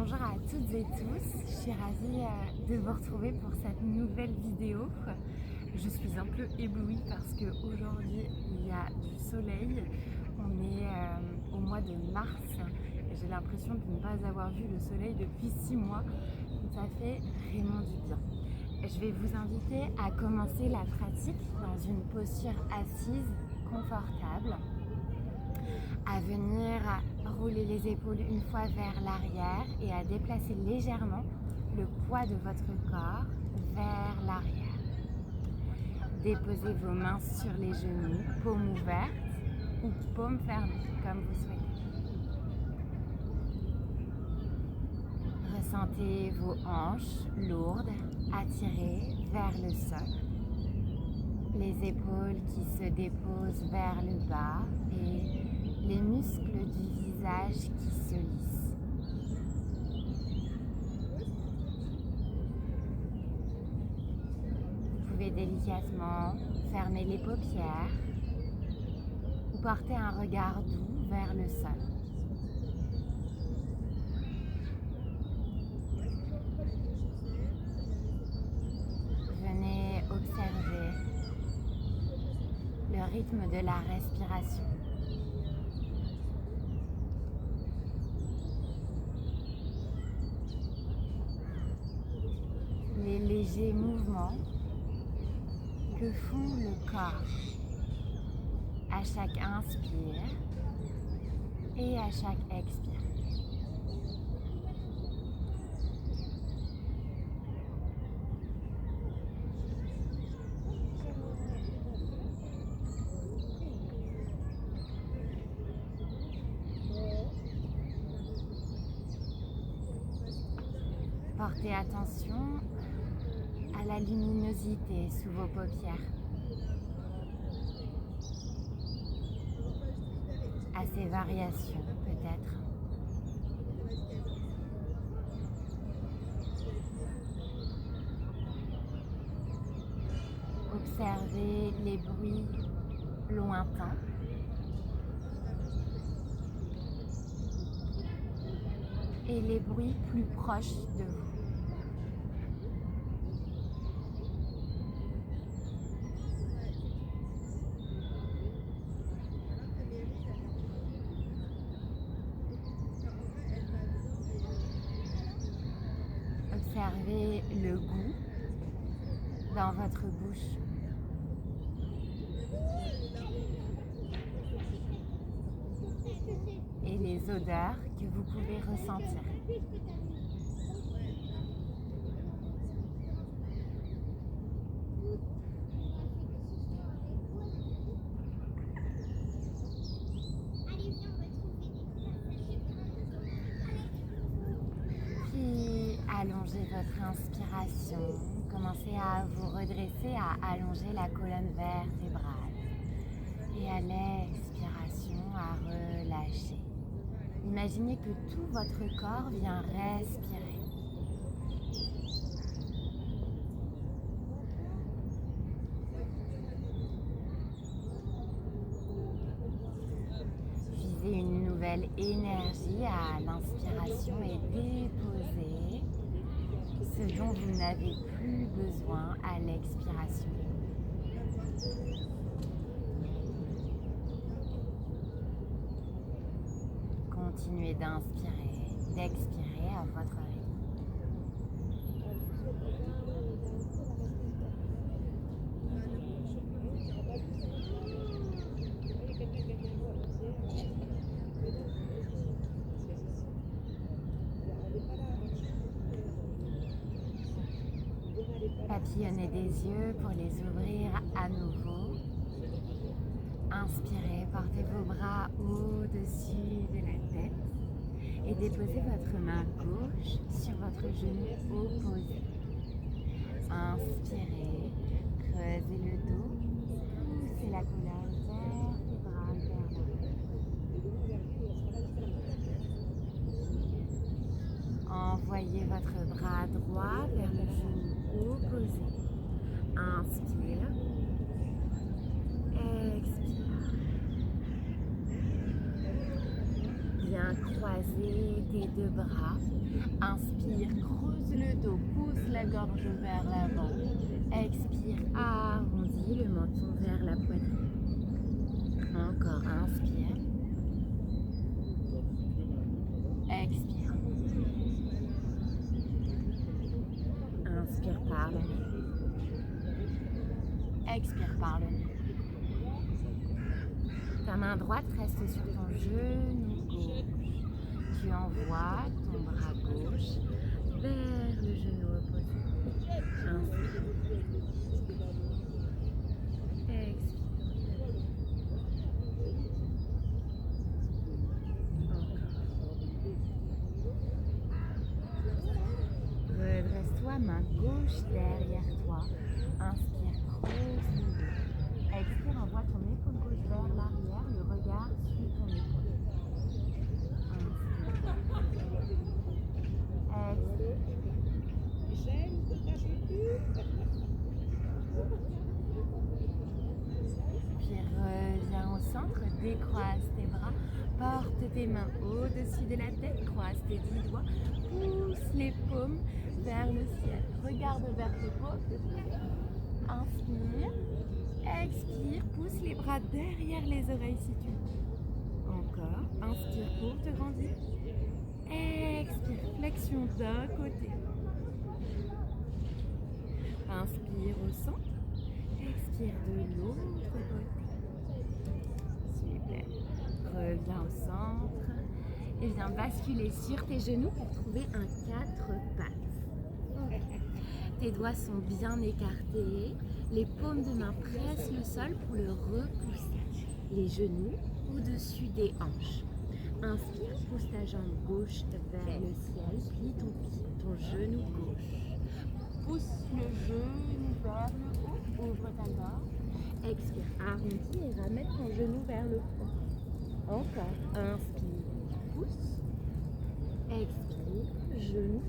Bonjour à toutes et tous, je suis ravie de vous retrouver pour cette nouvelle vidéo. Je suis un peu éblouie parce qu'aujourd'hui il y a du soleil, on est au mois de mars et j'ai l'impression de ne pas avoir vu le soleil depuis 6 mois, donc ça fait vraiment du bien. Je vais vous inviter à commencer la pratique dans une posture assise confortable, à venir rouler les épaules une fois vers l'arrière et à déplacer légèrement le poids de votre corps vers l'arrière. Déposez vos mains sur les genoux, paumes ouvertes ou paumes fermées, comme vous souhaitez. Ressentez vos hanches lourdes attirées vers le sol. Les épaules qui se déposent vers le bas et les muscles du visage qui se lissent. Vous pouvez délicatement fermer les paupières ou porter un regard doux vers le sol. Venez observer le rythme de la respiration. Les légers mouvements que font le corps à chaque inspire et à chaque expire. Portez attention à la luminosité sous vos paupières, à ces variations peut-être. Observez les bruits lointains. Et les bruits plus proches de vous. Observez le goût dans votre bouche. Et les odeurs que vous pouvez ressentir. Puis allongez votre inspiration. Commencez à vous redresser, à allonger la colonne vertébrale. Et à l'expiration, à relâcher. Imaginez que tout votre corps vient respirer. Visez une nouvelle énergie à l'inspiration et déposez ce dont vous n'avez plus besoin à l'expiration. Continuez d'inspirer, d'expirer à votre rythme. Papillonnez des yeux pour les ouvrir à nouveau. Inspirez, portez vos bras au-dessus de la tête et déposez votre main gauche sur votre genou opposé. Inspirez, creusez le dos, poussez la colonne vertébrale vers l'avant. Envoyez votre bras droit vers le genou opposé. Inspire. Expire. Bien croiser tes deux bras. Inspire, creuse le dos, pousse la gorge vers l'avant. Expire, arrondis le menton vers la poitrine. Encore, inspire. Expire. Inspire par le nez. Expire par le nez. Ta main droite reste sur ton genou gauche. Tu envoies ton bras gauche vers le genou opposé. Inspire. Expire. Encore. Redresse-toi, main gauche derrière toi. Inspire, creuse le dos. Expire, envoie ton épaule gauche vers l'arrière. Le regard suit ton épaule. Puis reviens au centre, décroise tes bras, porte tes mains au-dessus de la tête, croise tes 10 doigts, pousse les paumes vers le ciel. Regarde vers tes paumes. Inspire, expire, pousse les bras derrière les oreilles si tu veux. Encore, inspire pour te grandir. Expire, flexion d'un côté. Inspire au centre. Expire de l'autre côté. Super. Reviens au centre. Et viens basculer sur tes genoux pour trouver un 4 pattes. Tes doigts sont bien écartés. Les paumes de main pressent le sol pour le repousser. Les genoux au-dessus des hanches. Inspire, pousse ta jambe gauche vers le ciel, plie ton genou gauche. Pousse le genou vers le haut, ouvre ta gorge. Expire, arrondis et ramène ton genou vers le fond. Encore, inspire, pousse. Expire, genou.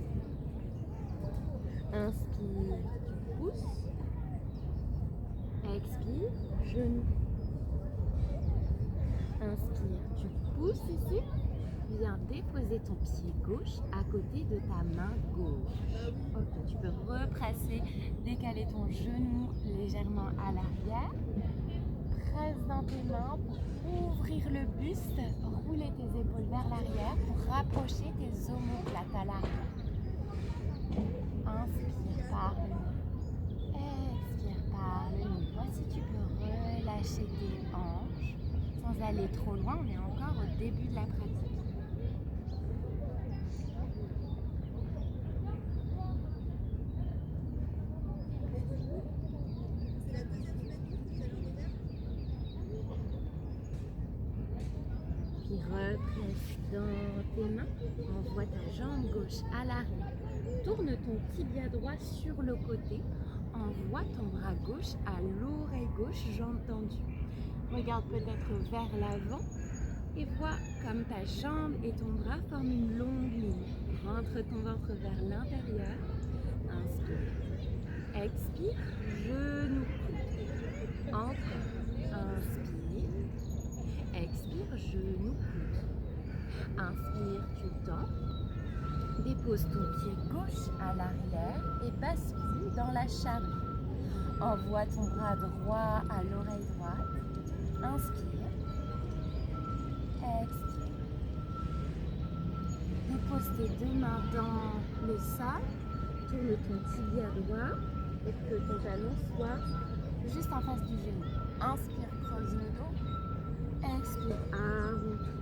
Inspire, pousse. Expire, genou. Inspire, tu pousses ici. Viens déposer ton pied gauche à côté de ta main gauche. Ok, tu peux represser, décaler ton genou légèrement à l'arrière. Presse dans tes mains pour ouvrir le buste, rouler tes épaules vers l'arrière pour rapprocher tes omoplates à l'arrière. Inspire par le nez. Expire par le nez. Voici, tu peux relâcher tes hanches. Sans aller trop loin, on est encore au début de la pratique. Puis represse dans tes mains, envoie ta jambe gauche à l'arrière. Tourne ton tibia droit sur le côté, envoie ton bras gauche à l'oreille gauche, jambe tendue. Regarde peut-être vers l'avant et vois comme ta jambe et ton bras forment une longue ligne. Rentre ton ventre vers l'intérieur. Inspire. Expire. Genou coude. Encore. Inspire. Expire. Genou coude. Inspire. Tu tends. Dépose ton pied gauche à l'arrière et bascule dans la charrue. Envoie ton bras droit à l'oreille droite. Inspire. Expire. Dépose tes deux mains dans le sol. Tourne ton tibia droit pour que ton talon soit juste en face du genou. Inspire, creuse le dos. Expire, arrondis.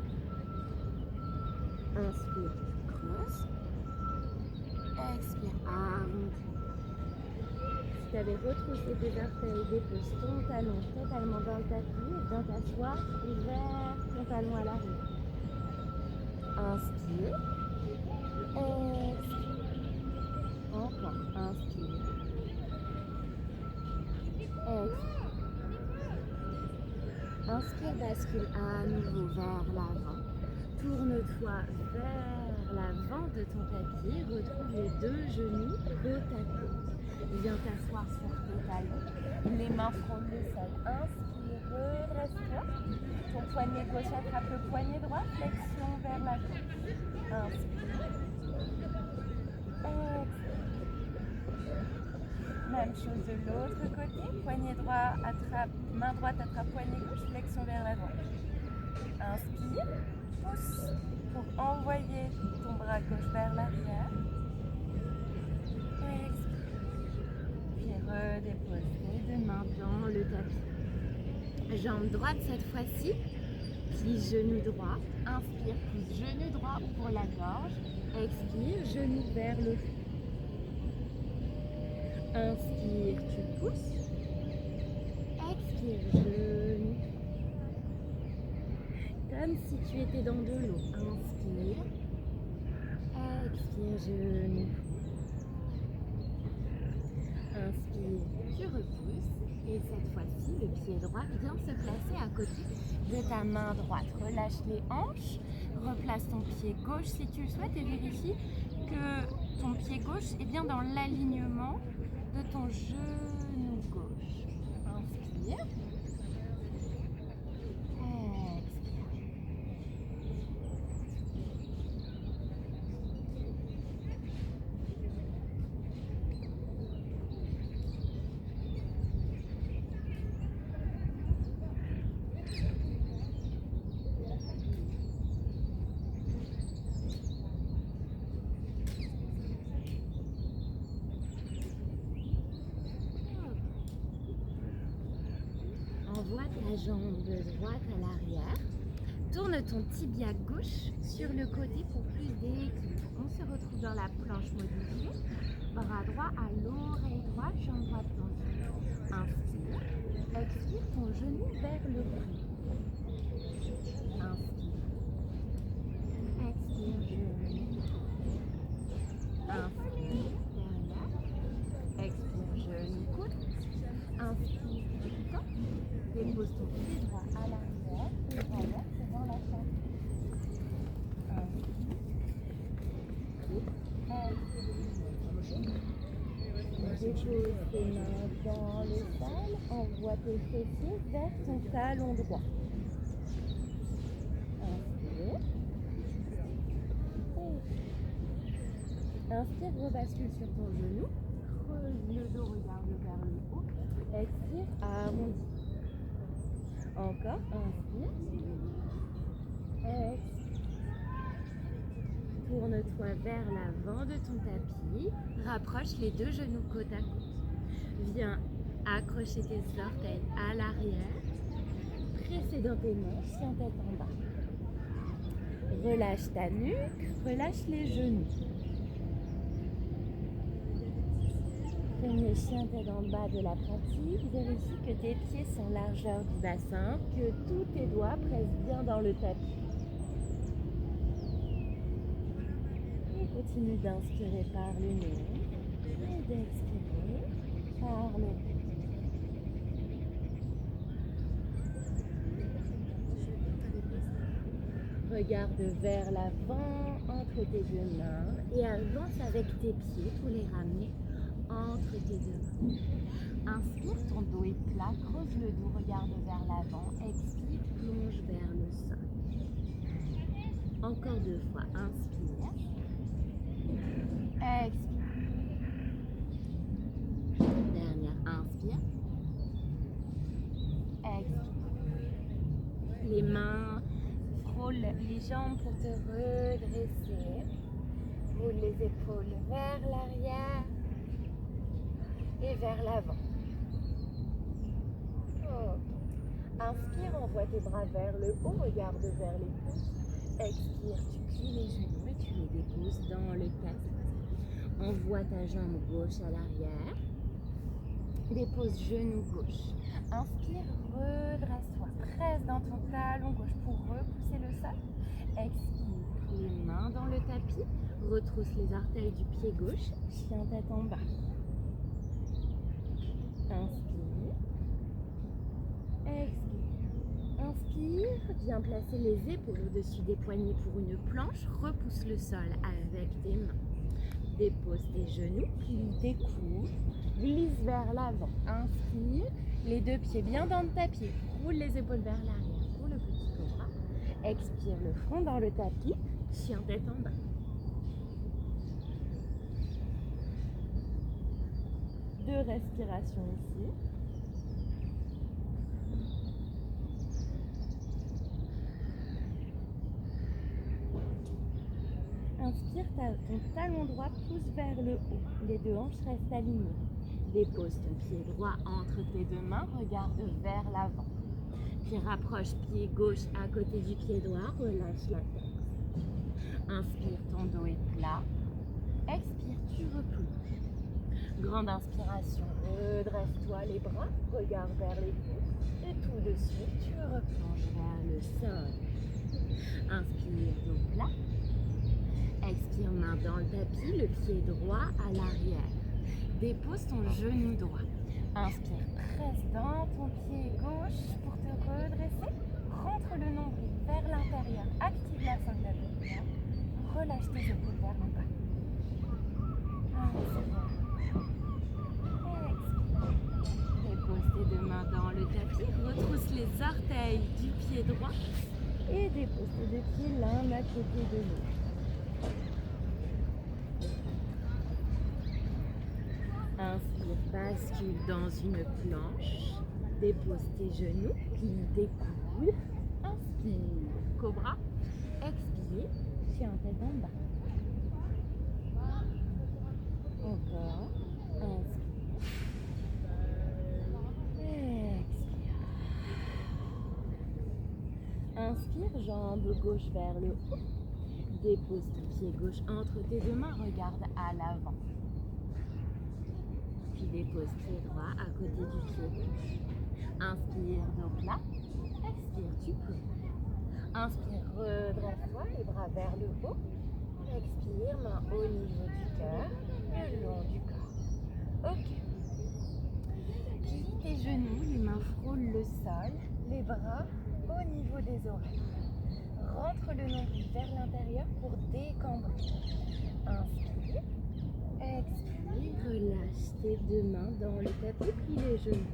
Inspire, creuse. Expire, arrondis. Si tu avais retroussé tes orteils, dépose ton talon totalement dans le tapis et viens t'asseoir vers ton talon à l'arrière. Inspire. Expire. Encore. Inspire. Expire. Inspire, bascule à nouveau vers l'avant. Tourne-toi vers l'avant de ton tapis. Retrouve les deux genoux côte à côte. Viens t'asseoir sur tes talons. Les mains frôlent le sol. Inspire, redresse-toi. Ton poignet gauche attrape le poignet droit, flexion vers la gauche. Inspire. Expire. Même chose de l'autre côté, poignet droit attrape, main droite attrape poignet gauche, flexion vers la droite. Inspire, pousse pour envoyer ton bras gauche vers l'arrière. Expire. Puis redépose tes deux mains dans le tapis. Jambe droite cette fois-ci, plie genou droit. Inspire, pousse genou droit, ouvre la gorge. Expire, genou vers le fond. Inspire, tu pousses. Expire, genou. Comme si tu étais dans de l'eau. Inspire. Expire, genou. Inspire, tu repousses. Et cette fois-ci, le pied droit vient se placer à côté de ta main droite. Relâche les hanches. Replace ton pied gauche si tu le souhaites et vérifie que ton pied gauche est bien dans l'alignement de ton genou gauche. Inspire. Expire. Envoie ta jambe droite à l'arrière. Tourne ton tibia gauche sur le côté pour plus d'équilibre. On se retrouve dans la planche modifiée. Bras droit à l'oreille droite, jambe droite tendue. Inspire. Expire ton genou vers le cou. Inspire. Expire, genou. Inspire, derrière. Expire, genou, coude. Inspire, temps. Dépose ton pied droit à l'arrière et renverse dans la chambre. Dépose tes mains dans le sol, envoie tes fessiers vers ton talon droit. Inspire. Inspire, rebascule sur ton genou. Creuse le dos, regarde vers le haut. Expire, arrondis. Encore, inspire. Expire. Tourne-toi vers l'avant de ton tapis. Rapproche les deux genoux côte à côte. Viens accrocher tes orteils à l'arrière. Presser dans tes mains, chien tête en bas. Relâche ta nuque, relâche les genoux. Premier chien tête en bas de la pratique. Vérifie que tes pieds sont largeur du bassin, que tous tes doigts pressent bien dans le tapis. Et continue d'inspirer par le nez et d'expirer par le nez. Regarde vers l'avant entre tes deux mains et avance avec tes pieds pour les ramener entre tes deux mains. Inspire, ton dos est plat, creuse le dos, regarde vers l'avant, expire, plonge vers le sol. Encore deux fois, inspire, expire. Dernière, inspire, expire. Les mains frôlent les jambes pour te redresser. Roule les épaules vers l'arrière et vers l'avant. Oh. Inspire, envoie tes bras vers le haut, regarde vers les pouces. Expire, tu plies les genoux et tu les déposes dans le tapis. Envoie ta jambe gauche à l'arrière. Dépose genou gauche. Inspire, redresse-toi. Presse dans ton talon gauche pour repousser le sol. Expire, les mains dans le tapis. Retrousse les artères du pied gauche. Chien tête en bas. Inspire. Expire. Inspire, viens placer les épaules au-dessus des poignets pour une planche. Repousse le sol avec tes mains. Dépose tes genoux, plie tes coudes, glisse vers l'avant. Inspire, les deux pieds bien dans le tapis. roule les épaules vers l'arrière pour le petit cobra. Expire le front dans le tapis, chien tête en bas. Deux respirations ici. Inspire, ton talon droit pousse vers le haut. Les deux hanches restent alignées. Dépose ton pied droit entre tes deux mains, regarde vers l'avant. Puis rapproche pied gauche à côté du pied droit, relâche la tête. Inspire, ton dos est plat. Expire, tu replonges. Grande inspiration, redresse-toi les bras, regarde vers les pieds. Et tout de suite, tu replonges vers le sol. Inspire, dos plat. Expire, main dans le tapis, le pied droit à l'arrière. Dépose ton genou droit. Inspire, presse dans ton pied gauche pour te redresser. Rentre le nombril vers l'intérieur. Active la sangle abdominale. Relâche tes épaules vers en bas. Inspire. Expire. Dépose tes deux mains dans le tapis. Retrousse les orteils du pied droit. Et dépose tes deux pieds l'un à côté de l'autre. Inspire, bascule dans une planche. Dépose tes genoux, plie tes coudes. Inspire, cobra. Expire, chien tête en bas. Encore. Inspire. Expire. Inspire, jambe gauche vers le haut. Dépose ton pied gauche entre tes deux mains, regarde à l'avant. Puis dépose pied droit à côté du pied gauche. Inspire, dos plat. Expire, tu plonges. Inspire, redresse-toi, les bras vers le haut. Expire, main au niveau du cœur, le long du corps. Ok. Plie tes genoux, les mains frôlent le sol, les bras au niveau des oreilles. Rentre le nombril vers l'intérieur pour décambrer. Inspire, expire, relâche tes deux mains dans le tapis, plie les genoux.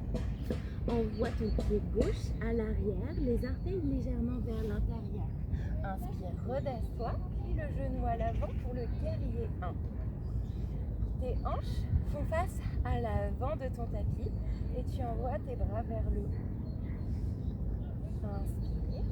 Envoie ton pied gauche à l'arrière, les orteils légèrement vers l'intérieur. Inspire, redresse-toi, plie le genou à l'avant pour le guerrier 1. Tes hanches font face à l'avant de ton tapis et tu envoies tes bras vers le haut. Inspire.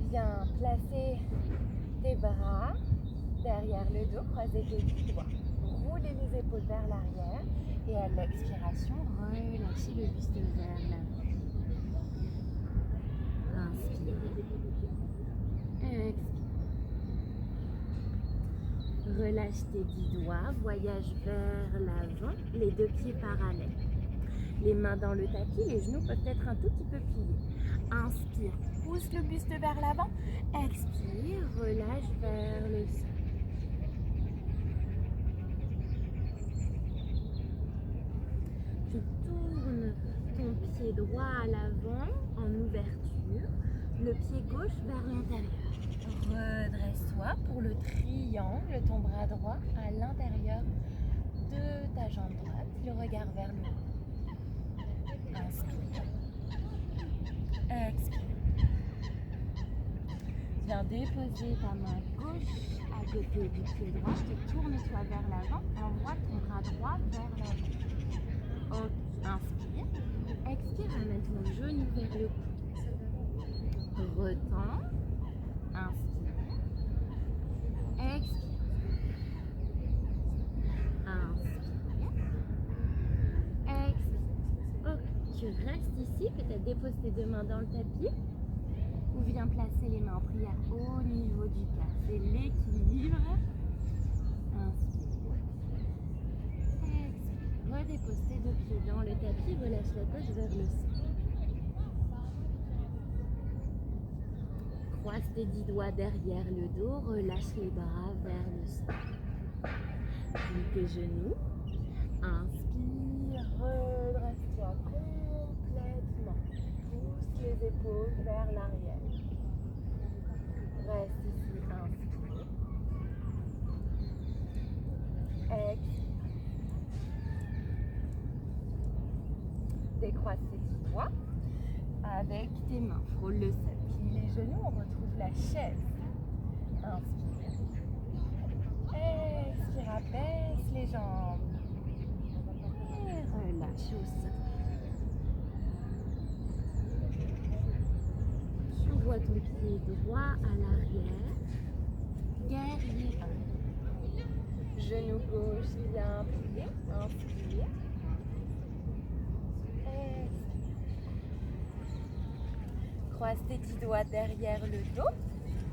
Viens placer tes bras derrière le dos, croiser tes doigts. Roulez les épaules vers l'arrière et à l'expiration, relâchez le buste vers l'avant. Inspire. Expire. Relâche tes 10 doigts, voyage vers l'avant, les deux pieds parallèles. Les mains dans le tapis, les genoux peuvent être un tout petit peu pliés. Inspire, pousse le buste vers l'avant. Expire, relâche vers le sol. Tu tournes ton pied droit à l'avant en ouverture, le pied gauche vers l'intérieur. Redresse-toi pour le triangle, ton bras droit à l'intérieur de ta jambe droite, le regard vers le haut. Inspire. Expire. Viens déposer ta main gauche à côté du pied droit. Tourne-toi vers l'avant. Envoie ton bras droit vers l'avant. Ok. Inspire. Expire. Amène ton genou vers le cou. Retends. Inspire. Expire. Inspire. Expire. Ok. Tu restes ici. Peut-être dépose tes deux mains dans le tapis. Ou viens placer les mains en prière au niveau du cœur. C'est l'équilibre. Inspire. Expire. Redépose tes deux pieds dans le tapis. Relâche la tête vers le sol. Croise tes 10 doigts derrière le dos. Relâche les bras vers le sol. Plie tes genoux. Inspire. Redresse-toi complètement. Pousse les épaules vers l'arrière. décroise tes petits doigts. Avec tes mains, frôle le sol. Plie les genoux, on retrouve la chaise. Inspire. Expire, abaisse les jambes. Et relâche au sol. Tu vois ton pied droit à l'arrière. Guerrier 1. Genou gauche bien plié. Inspire. Croise tes petits doigts derrière le dos.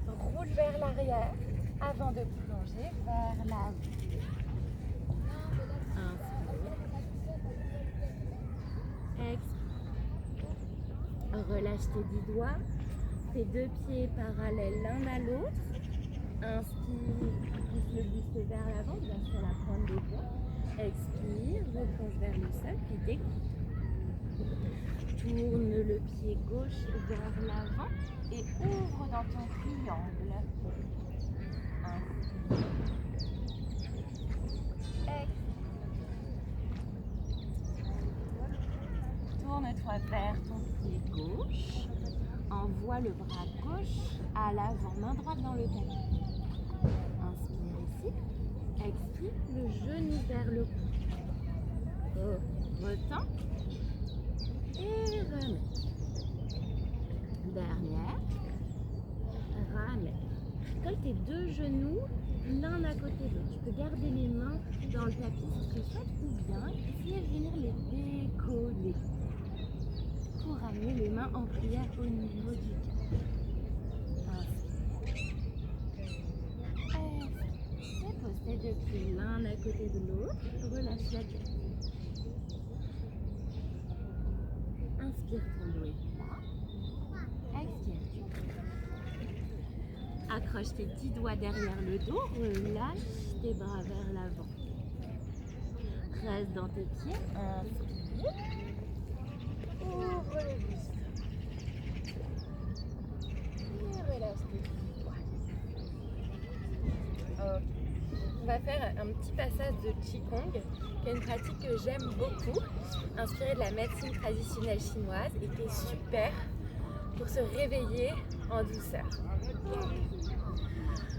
Roule vers l'arrière avant de plonger vers l'avant. Inspire. Expire. Relâche tes 10 doigts. Tes 2 pieds parallèles l'un à l'autre. Inspire, pousse le buste vers l'avant, bien sûr la pointe des doigts. Expire, replonge vers le sol, puis découvre. Tourne le pied gauche vers l'avant et ouvre dans ton triangle. Inspire. Expire. Tourne-toi vers ton pied gauche. Envoie le bras gauche à l'avant, main droite dans le tapis. Inspire ici. Expire, le genou vers le cou. Retends. Et remets. Dernière. Ramène. Colle tes 2 genoux l'un à côté de l'autre. Tu peux garder les mains dans le tapis si tu le souhaites ou bien essayer de venir les décoller pour ramener les mains en prière au niveau du cœur. Inspire. Expire. Pose tes 2 pieds l'un à côté de l'autre. Relâche la tête. Inspire, ton dos est plat. Expire. Accroche tes 10 doigts derrière le dos. Relâche tes bras vers l'avant. Reste dans tes pieds. Inspire. Ouvre le buste. Et relâche tes 10 doigts. Ok. On va faire un petit passage de Qigong, qui est une pratique que j'aime beaucoup, inspirée de la médecine traditionnelle chinoise et qui est super pour se réveiller en douceur.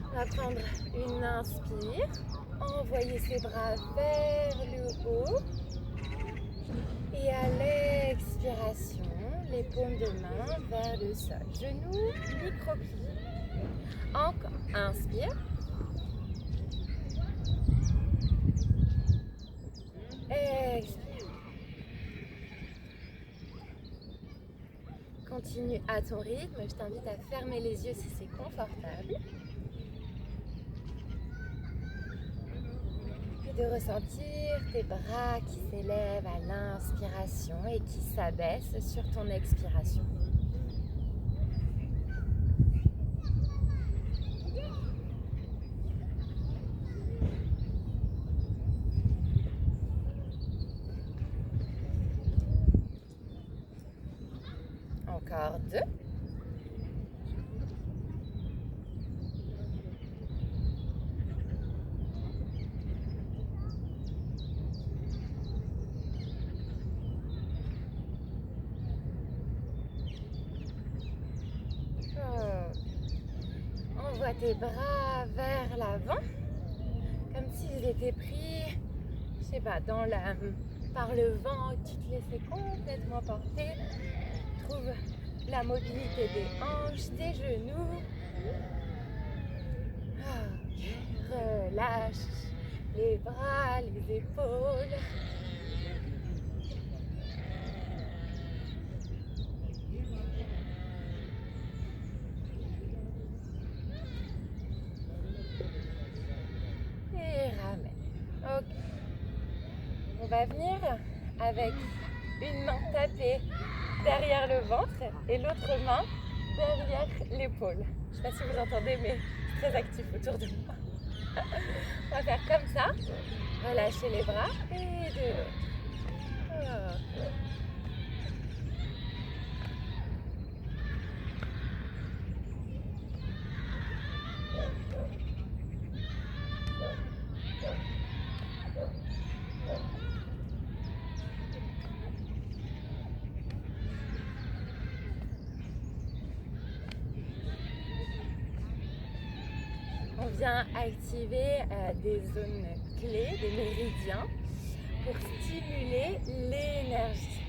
On va prendre une inspire, envoyer ses bras vers le haut et à l'expiration, les paumes de main vers le sol. Genoux, micro-plie. Encore, inspire. Expire. Continue à ton rythme. Je t'invite à fermer les yeux si c'est confortable. Et de ressentir tes bras qui s'élèvent à l'inspiration et qui s'abaissent sur ton expiration. Encore 2. Envoie tes bras vers l'avant, comme s'ils étaient pris, je sais pas, par le vent, tu te laissais complètement porter. Trouve la mobilité des hanches, des genoux. Relâche les bras, les épaules. Et ramène. Ok. On va venir avec une main tapée derrière le ventre et l'autre main derrière l'épaule. Je ne sais pas si vous entendez, mais c'est très actif autour de moi. On va faire comme ça. Relâchez les bras et de l'autre. vient activer des zones clés, des méridiens, pour stimuler l'énergie.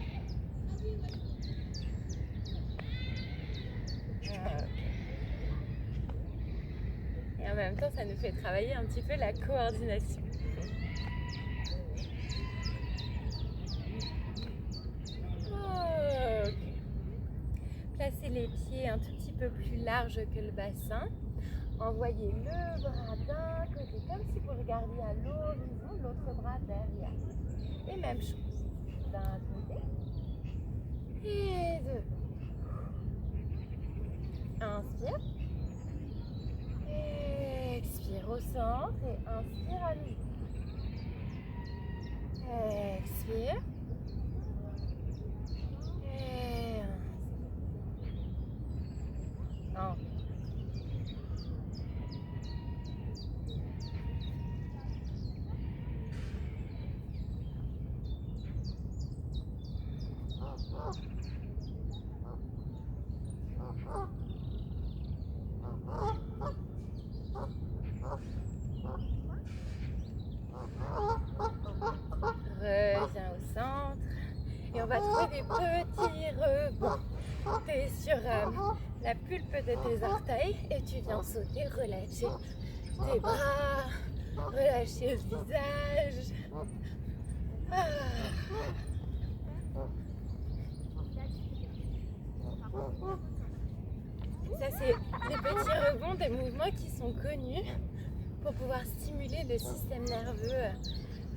Et en même temps, ça nous fait travailler un petit peu la coordination. Okay. Placez les pieds un tout petit peu plus larges que le bassin. Envoyez le bras d'un côté, comme si vous regardiez à l'horizon, l'autre bras derrière. Et même chose, d'un côté et de l'autre. Inspire. Expire au centre et inspire à nouveau. Expire. Et inspire. Reviens au centre et on va trouver des petits rebonds. Tu es sur la pulpe de tes orteils et tu viens sauter, relâcher tes bras, relâcher le visage. Ça, c'est des petits rebonds, des mouvements qui sont connus pour pouvoir stimuler le système nerveux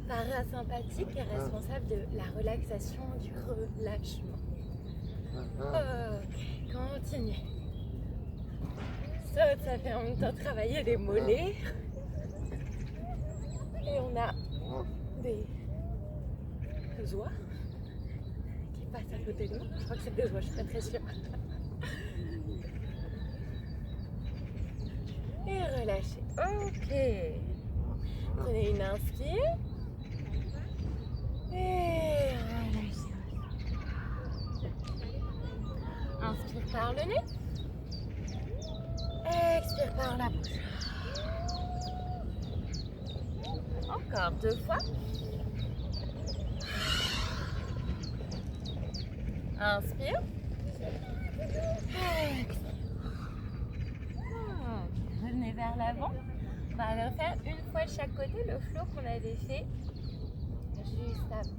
parasympathique et responsable de la relaxation, du relâchement. Ok, continue. Saute, ça fait en même temps travailler les mollets. Et on a des oies qui passent à côté de nous. Je crois que c'est des oies, je suis pas très sûre. Et relâchez. Ok. Prenez une inspire. Et relâchez. Inspire par le nez. Expire par la bouche. Encore 2 fois. Inspire. Expire. Revenez vers l'avant. On va le faire une fois de chaque côté, le flow qu'on avait fait juste avant.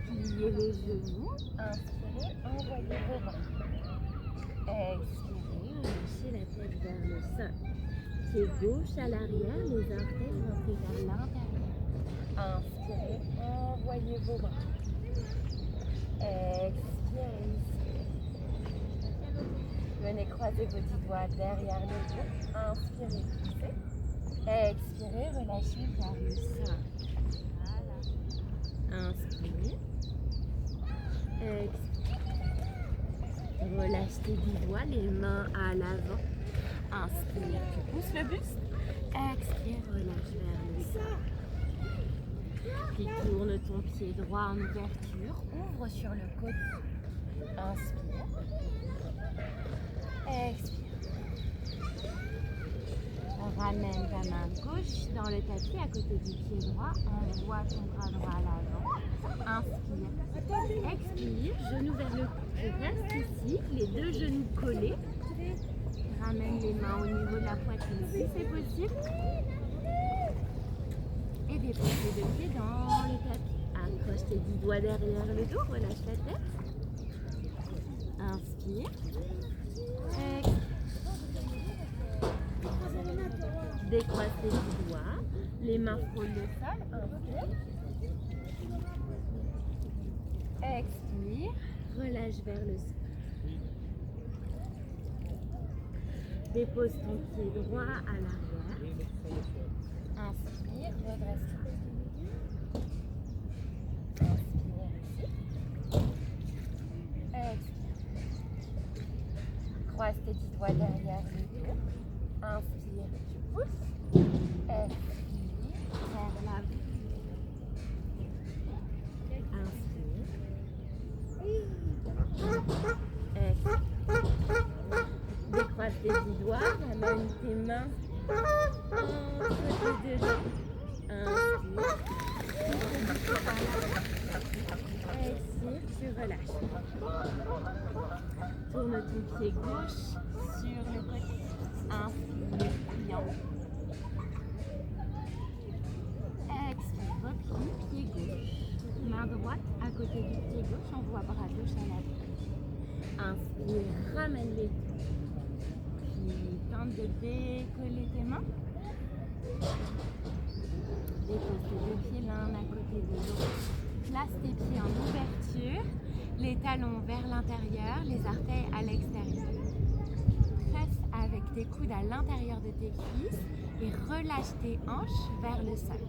Pliez les genoux. Inspirez, envoyez vos bras. Expirez, relâchez la tête vers le sol. Pied gauche à l'arrière, les orteils rentrez vers l'intérieur. Inspirez, envoyez vos bras. Expirez ici. Venez croiser vos 10 doigts derrière le dos. Inspirez, poussez. Expirez, relâchez vers le sol. Inspirez. Expirez. Relâche tes 10 doigts, les mains à l'avant. Inspire, tu pousses le buste. Expire, relâche vers le sol. Puis tourne ton pied droit en ouverture. Ouvre sur le côté. Inspire. Expire. Ramène ta main gauche dans le tapis à côté du pied droit. Envoie ton bras droit à l'avant. Inspire. Expire. Genou vers le cou. Tu restes ici. Les 2 genoux collés. Ramène les mains au niveau de la poitrine si c'est possible. Et dépose les 2 pieds dans le tapis. Accroche tes 10 doigts derrière le dos. Relâche la tête. Inspire. Expire. Décroise tes 10 doigts. Les mains frôlent le sol. Inspire. Expire. Relâche vers le sol. Dépose ton pied droit à l'arrière. Inspire, redresse. Inspire ici. Expire. Croise tes 10 doigts derrière le dos. Inspire, tu pousses. Expire, vers l'avant. Inspire. Expire. Décroise tes 10 doigts, ramène tes mains relâche. Tourne ton pied gauche sur le côté. Inspire, pliant. Expire, replie, pied gauche. Main droite à côté du pied gauche, envoie bras gauche à l'avant. Inspire, ramène les pieds. Puis tente de décoller tes mains. Dépose tes deux pieds l'un à côté de l'autre. Place tes pieds en ouverture, les talons vers l'intérieur, les orteils à l'extérieur. Presse avec tes coudes à l'intérieur de tes cuisses et relâche tes hanches vers le sol.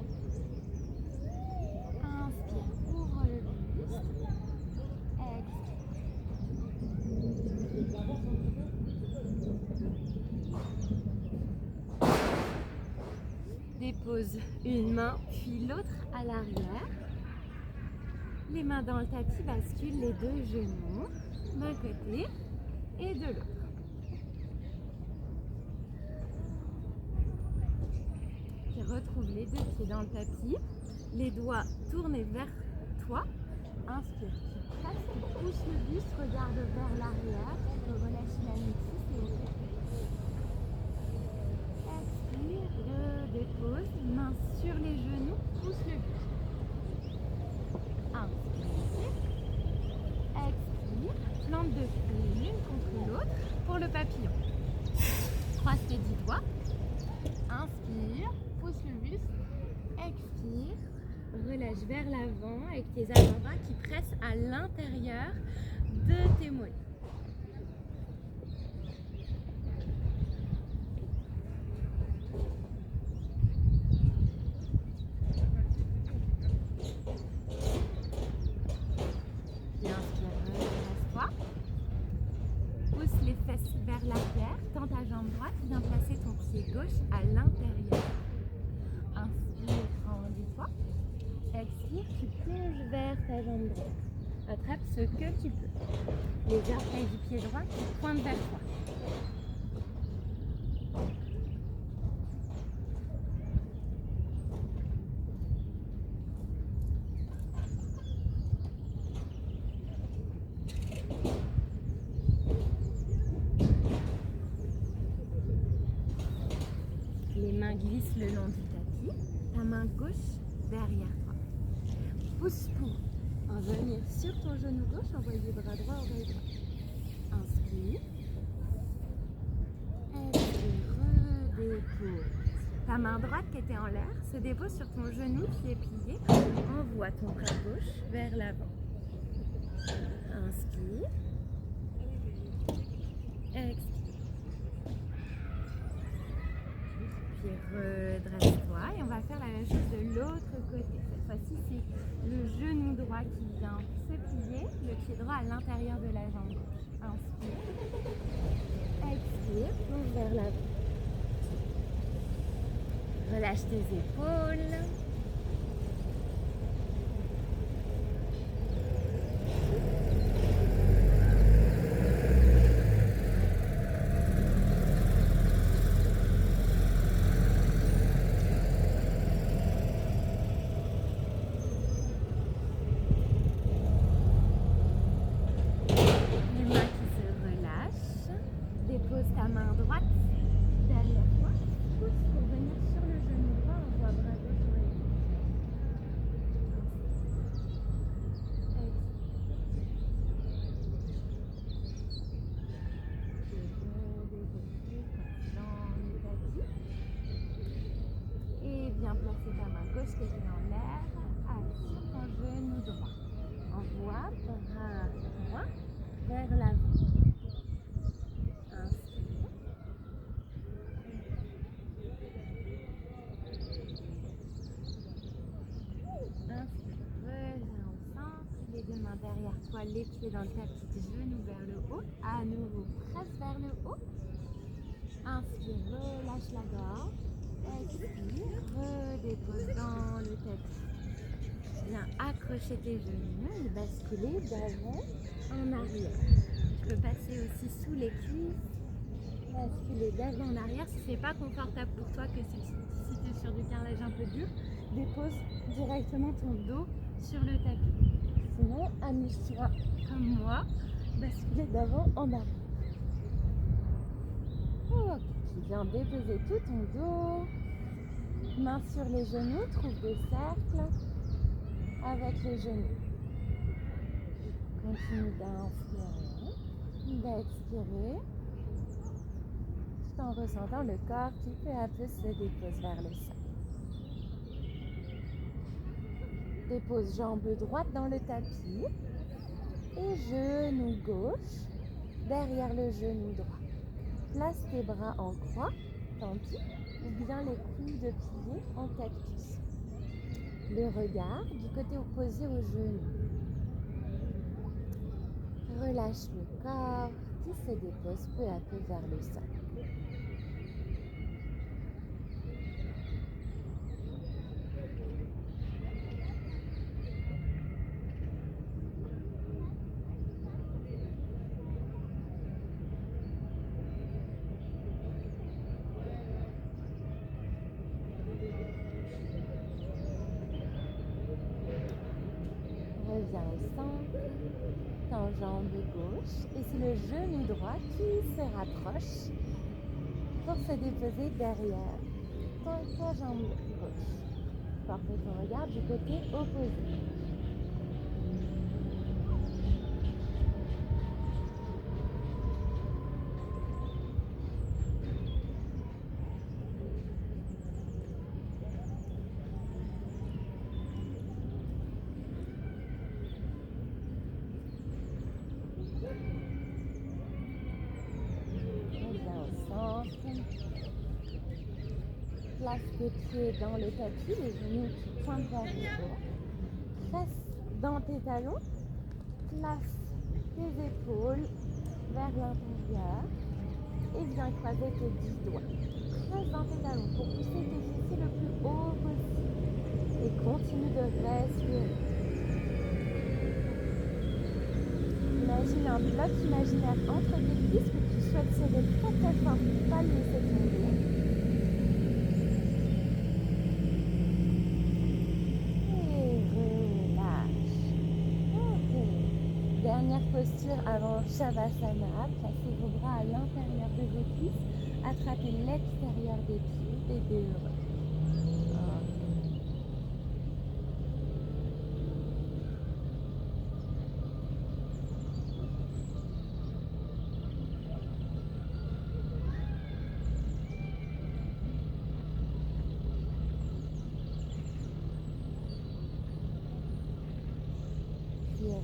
Inspire, ouvre le buste. Expire. Dépose une main puis l'autre à l'arrière. Les mains dans le tapis, bascule les deux genoux d'un côté et de l'autre. Puis retrouve les deux pieds dans le tapis, les doigts tournés vers toi. Inspire, tu presses, tu pousses le buste, regarde vers l'arrière, tu peux relâcher la nuque si c'est ok. Expire, redépose, main sur les genoux, pousse le buste. Inspire, expire, plante deux pieds l'une contre l'autre pour le papillon. Croise tes 10 doigts, inspire, pousse le buste, expire, relâche vers l'avant avec tes avant-bras qui pressent à l'intérieur de tes mollets. Vers l'arrière, tends ta jambe droite, viens placer ton pied gauche à l'intérieur. Inspire, grandis-toi. Expire, tu plonges vers ta jambe droite. Attrape ce que tu peux. Les orteils du pied droit qui pointent vers toi. Les mains glissent le long du tapis, ta main gauche derrière toi. Pousse pour revenir sur ton genou gauche, envoyer bras droit, oreille droite. Inspire. Expire, redépose. Ta main droite qui était en l'air se dépose sur ton genou qui est plié. Envoie ton bras gauche vers l'avant. Inspire. Expire. Redresse-toi et on va faire la même chose de l'autre côté. Cette fois-ci, c'est le genou droit qui vient se plier, le pied droit à l'intérieur de la jambe gauche. Inspire, expire, plonge vers l'avant. Relâche tes épaules. Pose ta main droite derrière toi, pousse pour venir sur le genou droit, envoie bras gauche oreille gauche. Et viens placer ta main gauche qui est en l'air sur ton genou droit. Envoie bras droit vers l'avant. Derrière toi, les pieds dans le tapis, genoux vers le haut. À nouveau, presse vers le haut. Inspire, relâche la gorge. Expire, redépose dans le tapis. Viens accrocher tes genoux et basculer d'avant en arrière. Tu peux passer aussi sous les cuisses. Basculer d'avant en arrière. Si ce n'est pas confortable pour toi, que si tu es sur du carrelage un peu dur, dépose directement ton dos sur le tapis. Sinon, amuse-toi comme moi, basculer d'avant en arrière. Ok, tu viens déposer tout ton dos. Mains sur les genoux, trouve des cercles avec les genoux. Continue d'inspirer, d'expirer, tout en ressentant le corps qui peu à peu se dépose vers le sol. Dépose jambe droite dans le tapis et genou gauche derrière le genou droit. Place tes bras en croix, tant pis, ou bien les coudes pliés en cactus. Le regard du côté opposé au genou. Relâche le corps qui se dépose peu à peu vers le sol. Reviens au centre, ton jambe gauche et c'est le genou droit qui se rapproche pour se déposer derrière ta jambe gauche. Porte ton regard du côté opposé. Reviens au centre. Place tes pieds dans le tapis, les genoux qui pointent vers le haut. Presse dans tes talons. Place tes épaules vers l'intérieur et viens croiser tes 10 doigts. Presse dans tes talons pour pousser tes fessiers le plus haut possible et continue de respirer. Imagine un bloc imaginaire entre tes cuisses que tu souhaites serrer très très fort pour ne pas le laisser tomber. Et relâche. Ok. Dernière posture avant Shavasana. Placez vos bras à l'intérieur de vos cuisses. Attrapez l'extérieur des pieds, bébé heureux.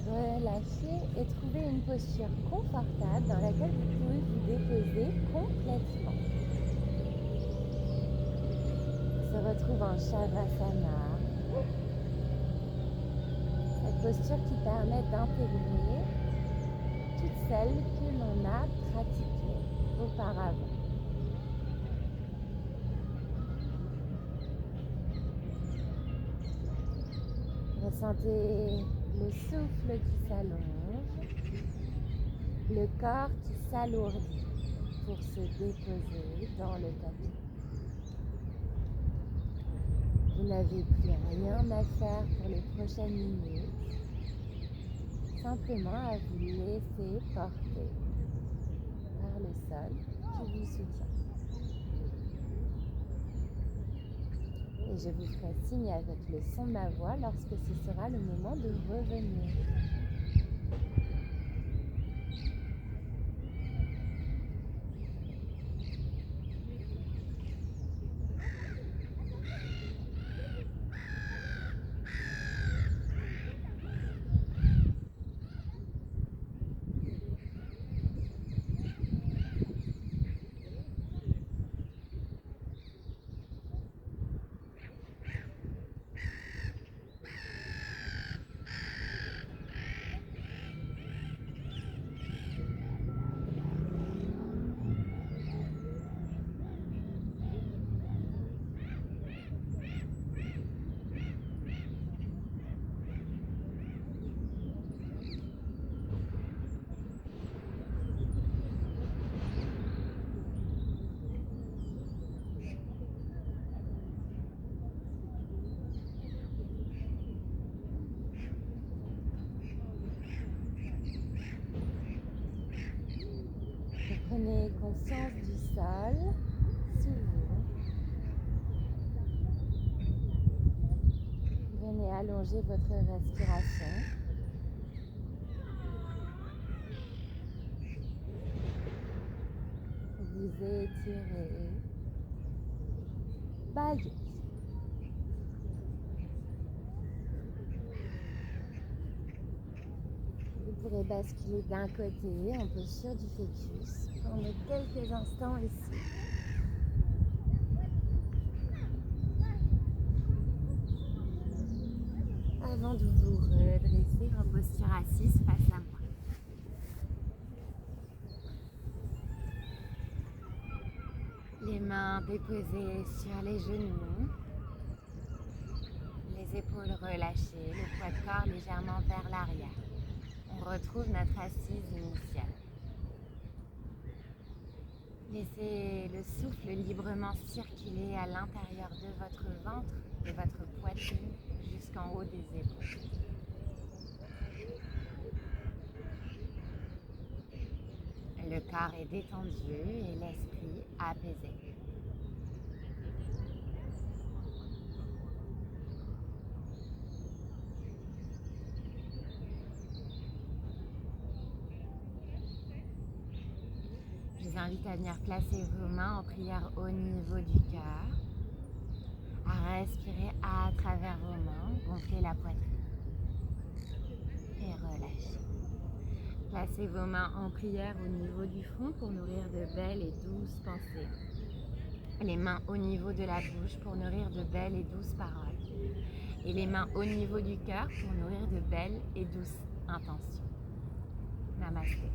Relâchez et trouvez une posture confortable dans laquelle vous pouvez vous déposer complètement. On se retrouve en Shavasana. Cette posture qui permet d'intégrer toutes celles que l'on a pratiquées auparavant. Ressentez le souffle qui s'allonge, le corps qui s'alourdit pour se déposer dans le tapis. Vous n'avez plus rien à faire pour les prochaines minutes, simplement à vous laisser porter par le sol qui vous soutient. Et je vous ferai signe avec le son de ma voix lorsque ce sera le moment de revenir. Prenez conscience du sol sous vous. Venez allonger votre respiration. Vous étirez. Baillez. Vous pourrez basculer d'un côté en posture du fœtus. Pendant quelques instants ici. Avant de vous redresser en posture assise face à moi. Les mains déposées sur les genoux, les épaules relâchées, le poids de corps légèrement vers l'arrière. On retrouve notre assise initiale. Laissez le souffle librement circuler à l'intérieur de votre ventre, de votre poitrine, jusqu'en haut des épaules. Le corps est détendu et l'esprit apaisé. Je vous invite à venir placer vos mains en prière au niveau du cœur, à respirer à travers vos mains, gonfler la poitrine et relâcher. Placez vos mains en prière au niveau du front pour nourrir de belles et douces pensées. Les mains au niveau de la bouche pour nourrir de belles et douces paroles. Et les mains au niveau du cœur pour nourrir de belles et douces intentions. Namasté.